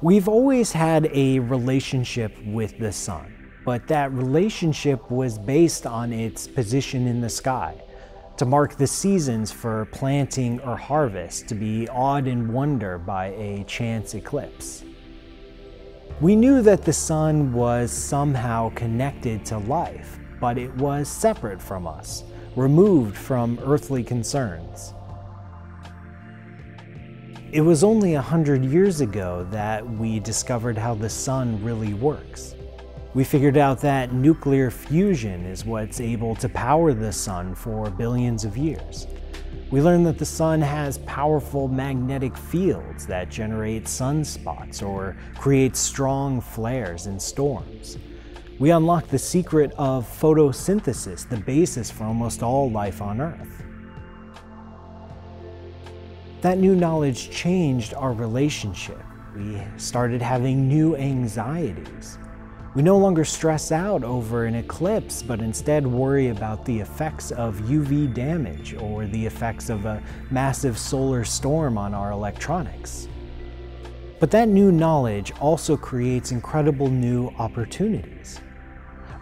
We've always had a relationship with the sun, but that relationship was based on its position in the sky, to mark the seasons for planting or harvest, to be awed in wonder by a chance eclipse. We knew that the sun was somehow connected to life, but it was separate from us, removed from earthly concerns. It was only 100 years ago that we discovered how the sun really works. We figured out that nuclear fusion is what's able to power the sun for billions of years. We learned that the sun has powerful magnetic fields that generate sunspots or create strong flares and storms. We unlocked the secret of photosynthesis, the basis for almost all life on Earth. That new knowledge changed our relationship. We started having new anxieties. We no longer stress out over an eclipse, but instead worry about the effects of UV damage or the effects of a massive solar storm on our electronics. But that new knowledge also creates incredible new opportunities.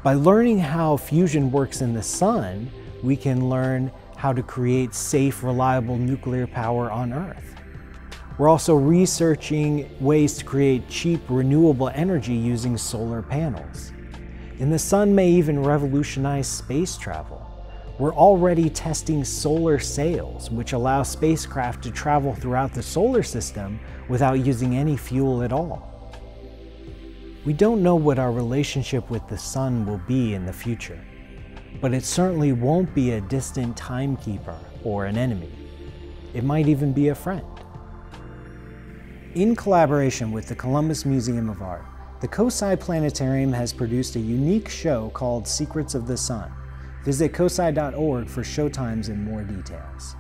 By learning how fusion works in the sun, we can learn how to create safe, reliable nuclear power on Earth. We're also researching ways to create cheap, renewable energy using solar panels. And the sun may even revolutionize space travel. We're already testing solar sails, which allow spacecraft to travel throughout the solar system without using any fuel at all. We don't know what our relationship with the sun will be in the future, but it certainly won't be a distant timekeeper or an enemy. It might even be a friend. In collaboration with the Columbus Museum of Art, the COSI Planetarium has produced a unique show called Secrets of the Sun. Visit cosi.org for showtimes and more details.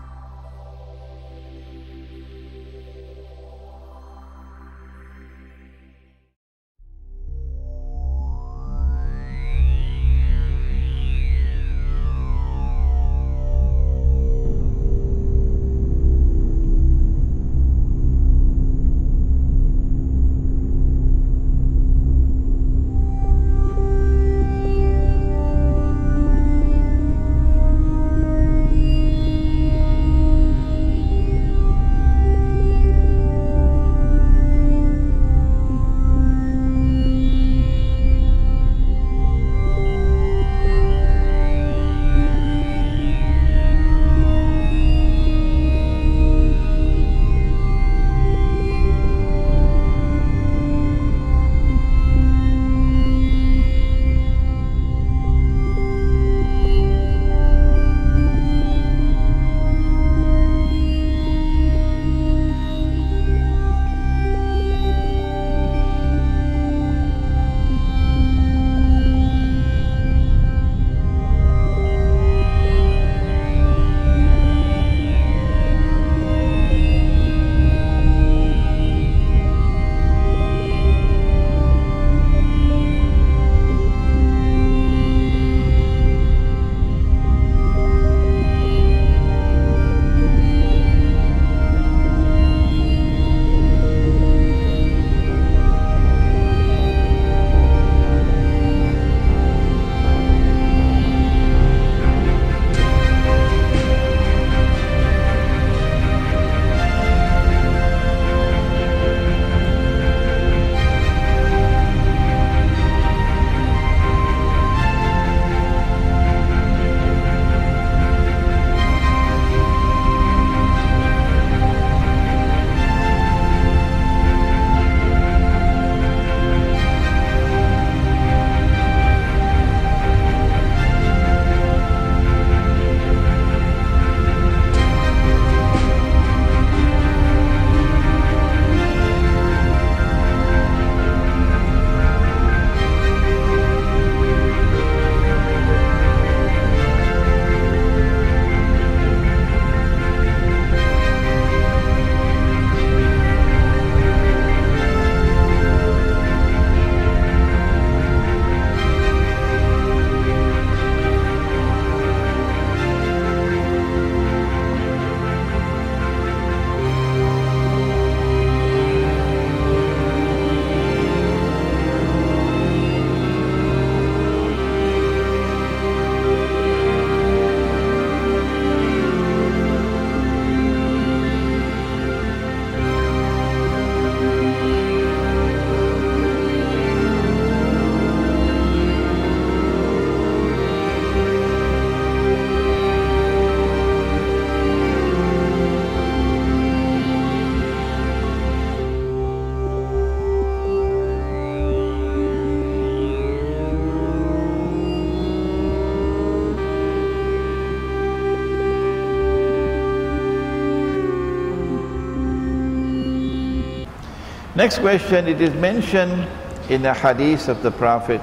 Next question, it is mentioned in the hadith of the Prophet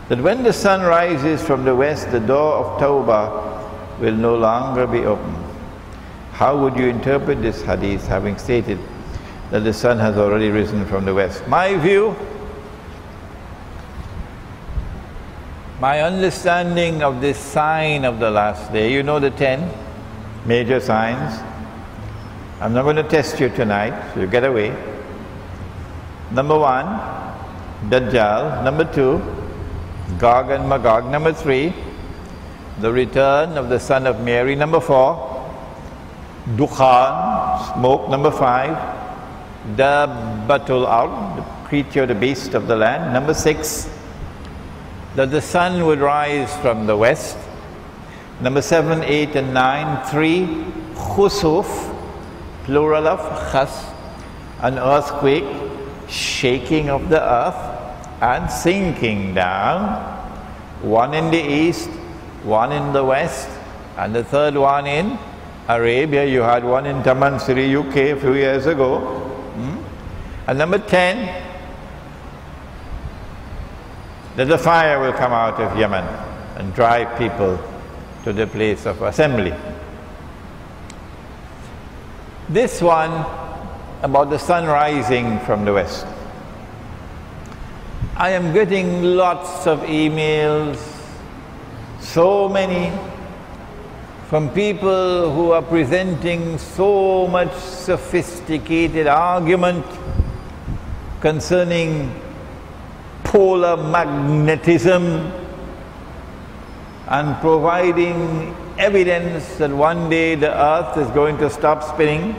that when the sun rises from the west, the door of Tawbah will no longer be open. How would you interpret this hadith, having stated that the sun has already risen from the west? My view, my understanding of this sign of the last day, you know the 10 major signs. I'm not going to test you tonight, so you get away. Number 1, Dajjal. Number 2, Gog and Magog. Number 3, the return of the son of Mary. Number 4, Dukhan, smoke. Number 5, Dabbatul Ard, the creature, the beast of the land. Number 6, that the sun would rise from the west. Number 7, 8 and 9, 3, Khusuf, plural of Khas, an earthquake, shaking of the earth and sinking down. 1 in the east, 1 in the west, and the third one in Arabia. You had one in Tamansiri, UK a few years ago. And number 10, that the fire will come out of Yemen and drive people to the place of assembly. This one about the sun rising from the west. I am getting lots of emails, so many, from people who are presenting so much sophisticated argument concerning polar magnetism and providing evidence that one day the earth is going to stop spinning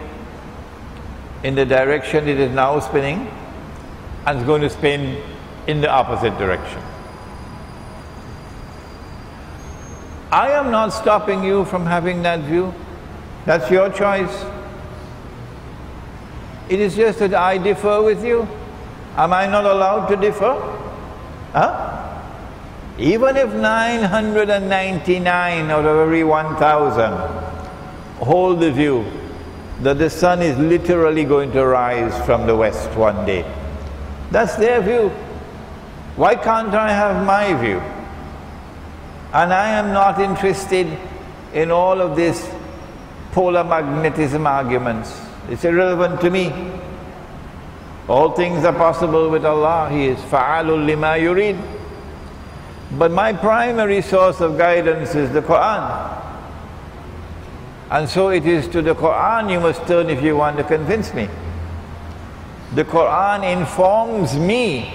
in the direction it is now spinning and is going to spin in the opposite direction. I am not stopping you from having that view. That's your choice. It is just that I differ with you. Am I not allowed to differ? Huh? Even if 999 out of every 1,000 hold the view that the sun is literally going to rise from the west one day, that's their view. Why can't I have my view? And I am not interested in all of these polar magnetism arguments. It's irrelevant to me. All things are possible with Allah. He is fa'alul lima yurid. But my primary source of guidance is the Quran. And so it is to the Quran you must turn if you want to convince me. The Quran informs me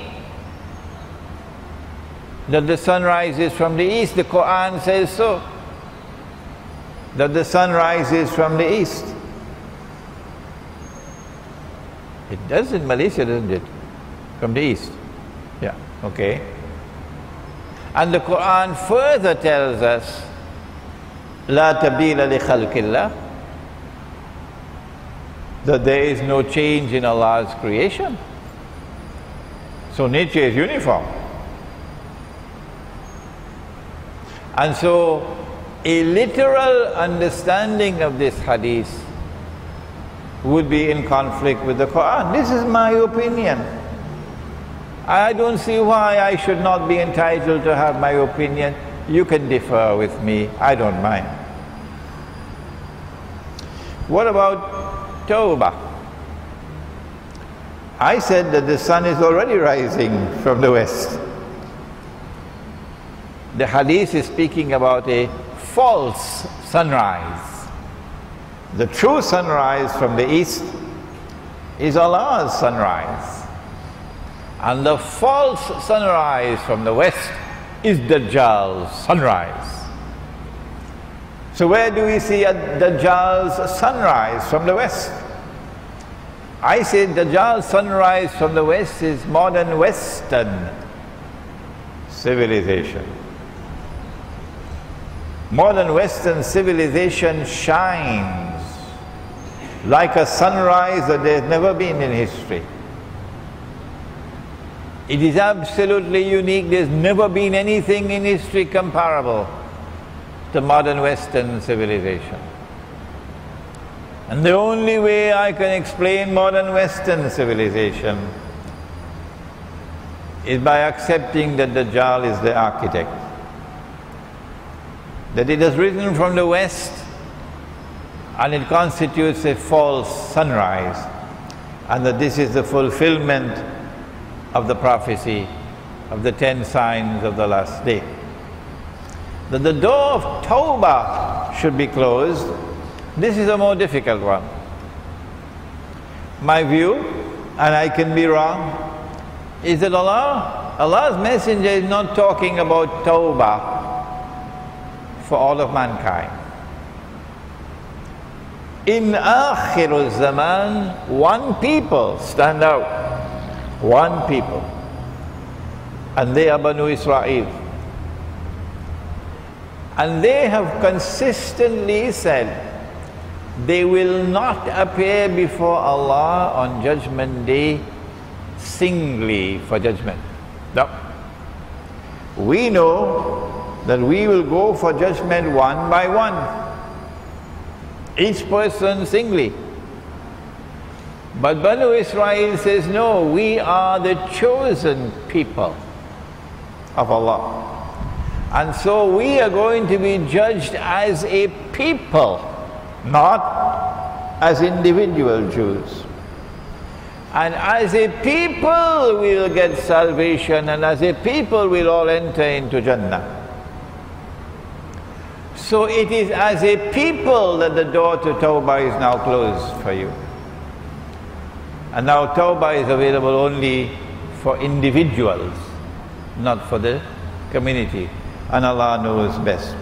that the sun rises from the east. The Quran says so, that the sun rises from the east. It does in Malaysia, doesn't it? From the east. Yeah, okay. And the Quran further tells us, La tabdila li khalqillah, that there is no change in Allah's creation. So nature is uniform. And so a literal understanding of this hadith would be in conflict with the Quran. This is my opinion. I don't see why I should not be entitled to have my opinion. You can differ with me, I don't mind. What about Tawbah? I said that the sun is already rising from the west. The hadith is speaking about a false sunrise. The true sunrise from the east is Allah's sunrise. And the false sunrise from the west is Dajjal's sunrise. So where do we see Dajjal's sunrise from the west? I say Dajjal's sunrise from the west is modern Western civilization. Modern Western civilization shines like a sunrise that there's never been in history. It is absolutely unique. There's never been anything in history comparable to modern Western civilization. And the only way I can explain modern Western civilization is by accepting that Dajjal is the architect. That it has risen from the West and it constitutes a false sunrise, and that this is the fulfillment of the prophecy of the 10 signs of the last day. That the door of Tawbah should be closed, this is a more difficult one. My view, and I can be wrong, is that Allah's Messenger is not talking about Tawbah for all of mankind. In Akhirul Zaman, one people stand out. One people. And they are Banu Israel. And they have consistently said they will not appear before Allah on Judgment Day singly for judgment. No. We know that we will go for judgment one by one, each person singly. But Banu Israel says, no, we are the chosen people of Allah. And so we are going to be judged as a people, not as individual Jews. And as a people we will get salvation, and as a people we'll all enter into Jannah. So it is as a people that the door to Tawbah is now closed for you. And now Tawbah is available only for individuals, not for the community. And Allah knows best.